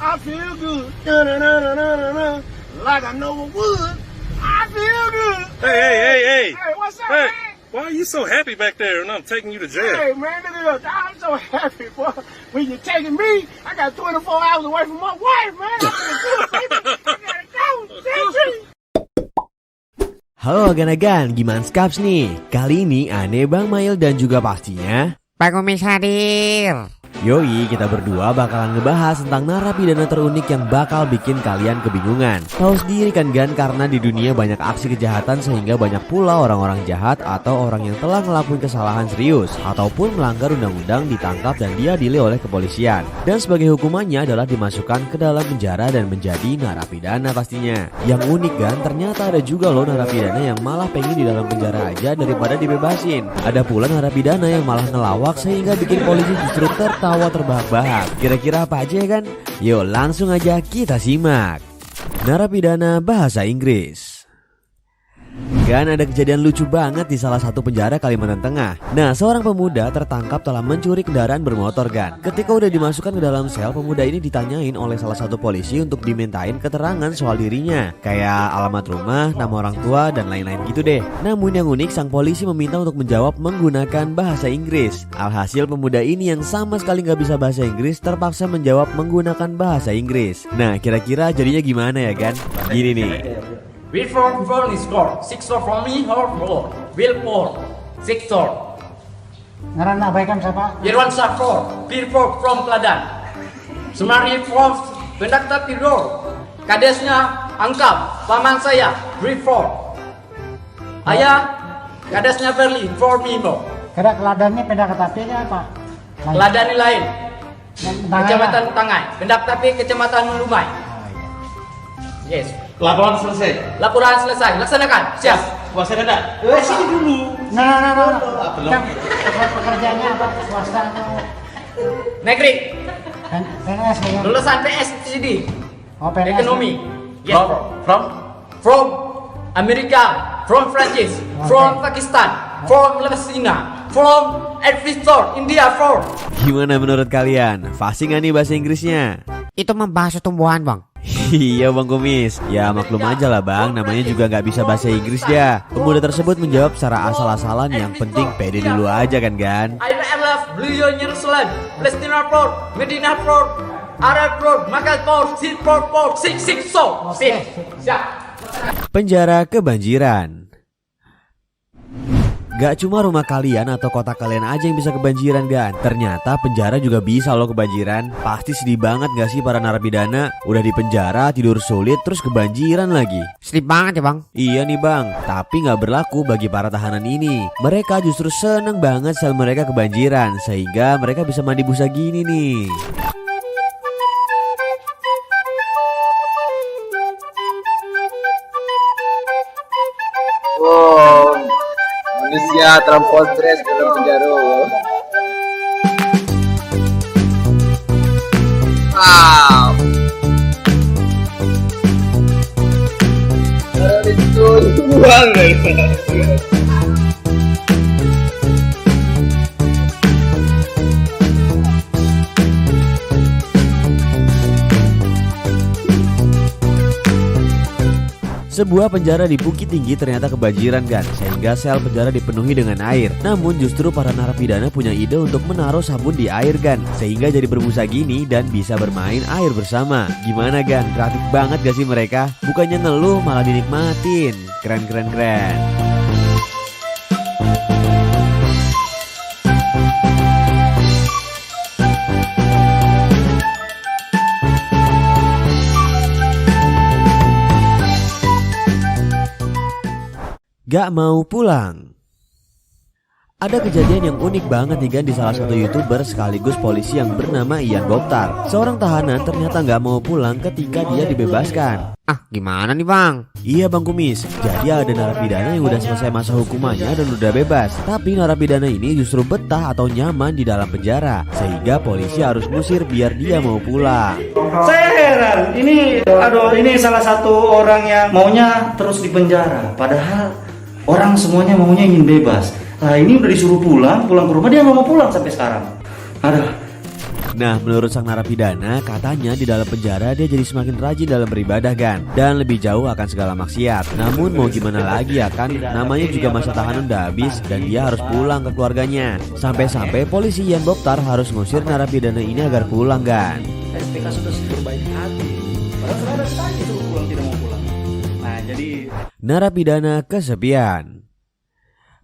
I feel good. Da-da-da-da-da-da. Like I know it would. I feel good. Hey. Hey, what's up, Hey, man? why are you so happy back there and I'm taking you to jail? Hey, man, look at this. I'm so happy, boy. When you're taking me, I got 24 hours away from my wife, man. I'm gonna do it, baby. I gotta go. Sentry. Halo agan-agan, gimana skaps nih? Kali ini Ane, Bang Mail dan juga pastinya Pak Kumis hadir. Yoi, kita berdua bakalan ngebahas tentang narapidana terunik yang bakal bikin kalian kebingungan. Tahu sendiri kan Gan, karena di dunia banyak aksi kejahatan sehingga banyak pula orang-orang jahat atau orang yang telah ngelakuin kesalahan serius ataupun melanggar undang-undang ditangkap dan diadili oleh kepolisian. Dan sebagai hukumannya adalah dimasukkan ke dalam penjara dan menjadi narapidana pastinya. Yang unik Gan, ternyata ada juga loh narapidana yang malah pengen di dalam penjara aja daripada dibebasin. Ada pula narapidana yang malah ngelawak sehingga bikin polisi justru tertawa terbahak-bahak. Kira-kira apa aja ya kan? Yuk langsung aja kita simak. Narapidana bahasa Inggris. Kan ada kejadian lucu banget di salah satu penjara Kalimantan Tengah. Nah, seorang pemuda tertangkap telah mencuri kendaraan bermotor Gan. Ketika udah dimasukkan ke dalam sel, pemuda ini ditanyain oleh salah satu polisi untuk dimintain keterangan soal dirinya, kayak alamat rumah, nama orang tua, dan lain-lain gitu deh. Namun yang unik, sang polisi meminta untuk menjawab menggunakan bahasa Inggris. Alhasil pemuda ini yang sama sekali nggak bisa bahasa Inggris terpaksa menjawab menggunakan bahasa Inggris. Nah, kira-kira jadinya gimana ya Gan? Gini nih. Will for is score. 6 from me or 4. Will 4. 6 Ngaran abaikan siapa? Irwan Safro. Peer 4 from Kladan. Semari from Pendakta Piro. Kadesnya Angkap. Paman saya. Brief 4. Ayah. Kadesnya Berlin. For Mimo. Kira keladannya beda katapinya apa? Kladan ini lain. Tangan Kecamatan Tangai. Pendakta Kecamatan Lumai. Yes. Laporan selesai. Laporan selesai. Laksanakan. Siap. Puasa ada? Sini dulu. Nah. Belum. Kan pekerjaannya apa? Swasta atau Negeri. PNS kayaknya? Lulusan PSCD. Oh, PNS. Ekonomi. Yes. From? From Amerika, from Prancis, from Pakistan, from Palestina, from Ecuador, India, from. Gimana menurut kalian? Fasih gak nih bahasa Inggrisnya? Itu membahas tumbuhan bang. Iya Bang Kumis. Ya maklum aja lah Bang, namanya juga gak bisa bahasa Inggris ya. Pemuda tersebut menjawab secara asal-asalan, yang penting pede dulu aja kan Gan. I love Blue Jerusalem, Palestina Port, Medina Port, Arab Port, Makkah Port, Sir Port, six so. Siap. Penjara kebanjiran. Gak cuma rumah kalian atau kota kalian aja yang bisa kebanjiran Gan. Ternyata penjara juga bisa loh kebanjiran. Pasti sedih banget gak sih para narapidana? Udah di penjara, tidur sulit, terus kebanjiran lagi. Sedih banget ya bang. Iya nih Bang, tapi gak berlaku bagi para tahanan ini. Mereka justru seneng banget sel mereka kebanjiran, sehingga mereka bisa mandi busa gini nih. Wow, manusia terpotret dalam penjara. Wow. Itu uang Sebuah penjara di Bukit Tinggi ternyata kebanjiran Gan, sehingga sel penjara dipenuhi dengan air. Namun justru para narapidana punya ide untuk menaruh sabun di air Gan, sehingga jadi berbusa gini dan bisa bermain air bersama. Gimana Gan? Kreatif banget gak sih mereka? Bukannya ngeluh malah dinikmatin. Keren. Gak mau pulang. Ada kejadian yang unik banget nih Gan di salah satu YouTuber sekaligus polisi yang bernama Ian Boktar. Seorang tahanan ternyata gak mau pulang ketika dia dibebaskan. Ah gimana nih bang? Iya Bang Kumis, jadi ada narapidana yang udah selesai masa hukumannya dan udah bebas. Tapi narapidana ini justru betah atau nyaman di dalam penjara, sehingga polisi harus ngusir biar dia mau pulang. Saya heran, ini salah satu orang yang maunya terus di penjara. Padahal orang semuanya maunya ingin bebas. Nah ini udah disuruh pulang ke rumah, dia nggak mau pulang sampai sekarang. Aduh. Nah, menurut sang narapidana, katanya di dalam penjara dia jadi semakin rajin dalam beribadah kan, dan lebih jauh akan segala maksiat. Namun mau gimana lagi ya kan, namanya juga masa tahanan udah habis dan dia harus pulang ke keluarganya. Sampai-sampai polisi Yan Boktar harus ngusir narapidana ini agar pulang kan. SPK sudah berbaik hati. Padahal saudara saja suruh pulang tidak mau pulang. Nah, jadi Narapidana kesepian.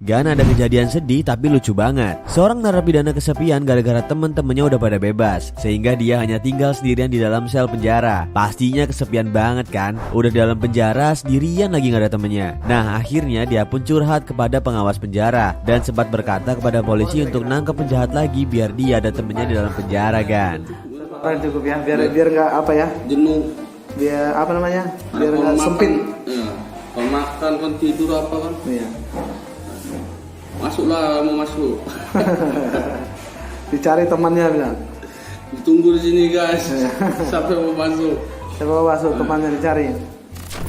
Gan ada kejadian sedih tapi lucu banget. Seorang narapidana kesepian gara-gara temen-temennya udah pada bebas, sehingga dia hanya tinggal sendirian di dalam sel penjara. Pastinya kesepian banget kan. Udah dalam penjara sendirian lagi gak ada temennya. Nah akhirnya dia pun curhat kepada pengawas penjara dan sempat berkata kepada polisi untuk nangkep penjahat lagi biar dia ada temennya di dalam penjara kan. Cukup ya, biar nggak apa ya, jenuh, biar apa namanya, biar nggak sempit. Ya, makan kan tidur apa kan? Iya. Masuklah, mau masuk. Dicari temannya bilang. Ditunggu di sini guys, sampai mau masuk. Siapa mau masuk temannya dicari.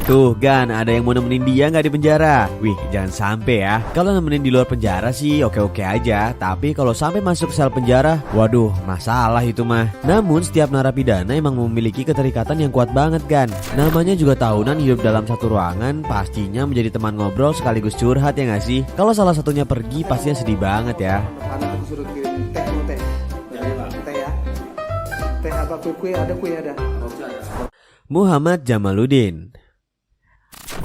Tuh Gan, ada yang mau nemenin dia nggak di penjara? Wih, jangan sampai ya. Kalau nemenin di luar penjara sih oke-oke aja, tapi kalau sampai masuk sel penjara, waduh, masalah itu mah. Namun setiap narapidana emang memiliki keterikatan yang kuat banget kan. Namanya juga tahunan hidup dalam satu ruangan, pastinya menjadi teman ngobrol sekaligus curhat ya nggak sih? Kalau salah satunya pergi, pastinya sedih banget ya. Anak disuruh kirim teh, teh ya, teh apa kue ada. Muhammad Jamaluddin.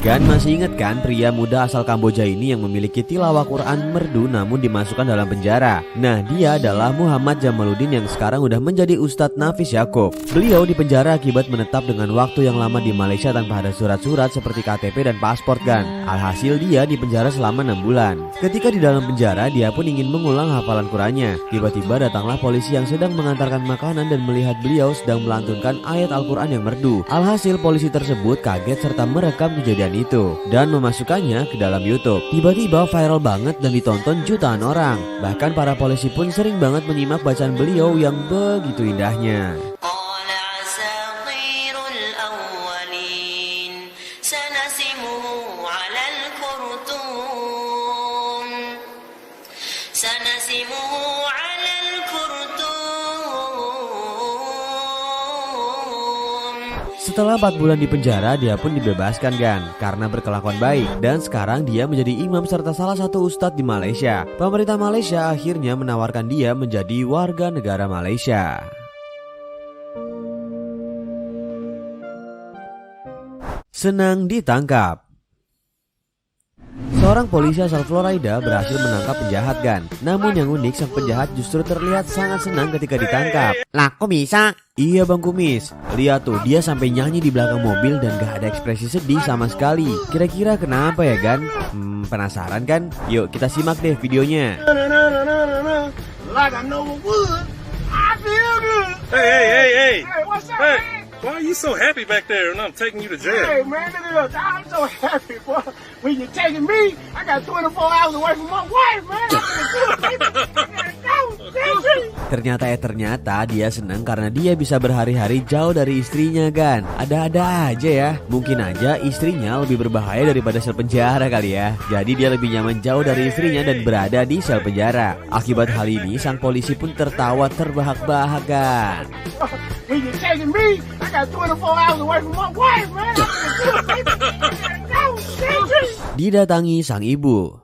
Gan masih ingat kan pria muda asal Kamboja ini yang memiliki tilawah Quran merdu namun dimasukkan dalam penjara. Nah dia adalah Muhammad Jamaluddin yang sekarang udah menjadi Ustadz Nafis Yaakob. Beliau dipenjara akibat menetap dengan waktu yang lama di Malaysia tanpa ada surat-surat seperti KTP dan paspor kan. Alhasil dia dipenjara selama 6 bulan. Ketika di dalam penjara dia pun ingin mengulang hafalan Qurannya. Tiba-tiba datanglah polisi yang sedang mengantarkan makanan dan melihat beliau sedang melantunkan ayat Al-Quran yang merdu. Alhasil polisi tersebut kaget serta merekam kejadian itu dan memasukkannya ke dalam YouTube. Tiba-tiba viral banget dan ditonton jutaan orang. Bahkan para polisi pun sering banget menyimak bacaan beliau yang begitu indahnya. Setelah 4 bulan di penjara, dia pun dibebaskan kan karena berkelakuan baik. Dan sekarang dia menjadi imam serta salah satu ustadz di Malaysia. Pemerintah Malaysia akhirnya menawarkan dia menjadi warga negara Malaysia. Senang ditangkap. Seorang polisi asal Florida berhasil menangkap penjahat kan. Namun yang unik, sang penjahat justru terlihat sangat senang ketika ditangkap. Lah kok bisa? Iya Bang Kumis, lihat tuh dia sampai nyanyi di belakang mobil dan gak ada ekspresi sedih sama sekali. Kira-kira kenapa ya Gan? Penasaran kan? Yuk kita simak deh videonya. Like I know it would. I feel good. Hey. Hey, what's up, Hey, man? why are you so happy back there and I'm taking you to Hey, jail? man, look at this. I'm so happy, boy. When you're taking me, I got 24 hours away from my wife, man. I'm gonna do it, baby. I gotta go. Ternyata dia senang karena dia bisa berhari-hari jauh dari istrinya kan. Ada-ada aja ya. Mungkin aja istrinya lebih berbahaya daripada sel penjara kali ya. Jadi dia lebih nyaman jauh dari istrinya dan berada di sel penjara. Akibat hal ini sang polisi pun tertawa terbahak-bahak kan. When you're taking me, I got 24 hours away from my wife, man. I'm gonna do it, baby. I gotta go. Didatangi sang ibu.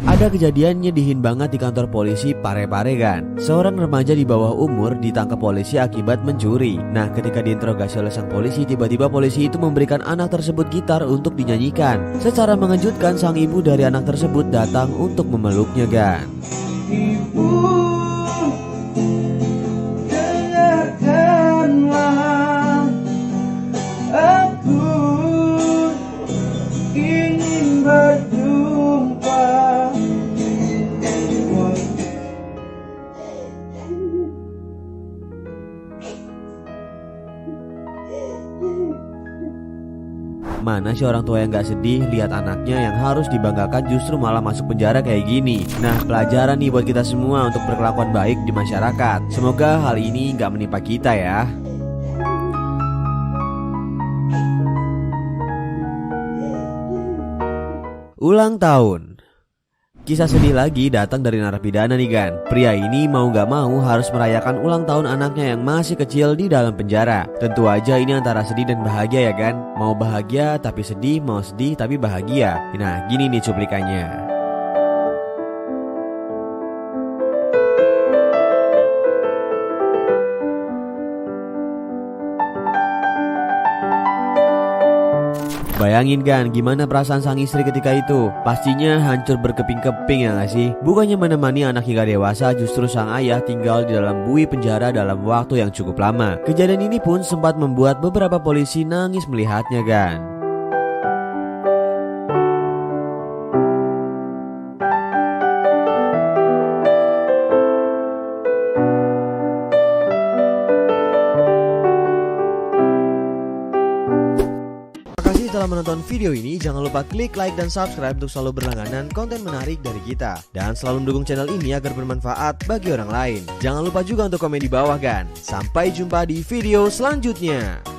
Ada kejadian nyedihin banget di kantor polisi Parepare kan. Seorang remaja di bawah umur ditangkap polisi akibat mencuri. Nah ketika diinterogasi oleh sang polisi, tiba-tiba polisi itu memberikan anak tersebut gitar untuk dinyanyikan. Secara mengejutkan sang ibu dari anak tersebut datang untuk memeluknya kan. Ibu, dengarkanlah, aku ingin berjumpa. Mana sih orang tua yang gak sedih lihat anaknya yang harus dibanggakan justru malah masuk penjara kayak gini. Nah pelajaran nih buat kita semua untuk berkelakuan baik di masyarakat. Semoga hal ini gak menimpa kita ya. Ulang tahun. Kisah sedih lagi datang dari narapidana nih Gan. Pria ini mau gak mau harus merayakan ulang tahun anaknya yang masih kecil di dalam penjara. Tentu aja ini antara sedih dan bahagia ya kan. Mau bahagia tapi sedih, mau sedih tapi bahagia. Nah gini nih cuplikannya. Bayangin kan gimana perasaan sang istri ketika itu. Pastinya hancur berkeping-keping ya gak sih? Bukannya menemani anak hingga dewasa, justru sang ayah tinggal di dalam bui penjara dalam waktu yang cukup lama. Kejadian ini pun sempat membuat beberapa polisi nangis melihatnya kan. Setelah menonton video ini, jangan lupa klik like dan subscribe untuk selalu berlangganan konten menarik dari kita. Dan selalu mendukung channel ini agar bermanfaat bagi orang lain. Jangan lupa juga untuk komen di bawah kan. Sampai jumpa di video selanjutnya.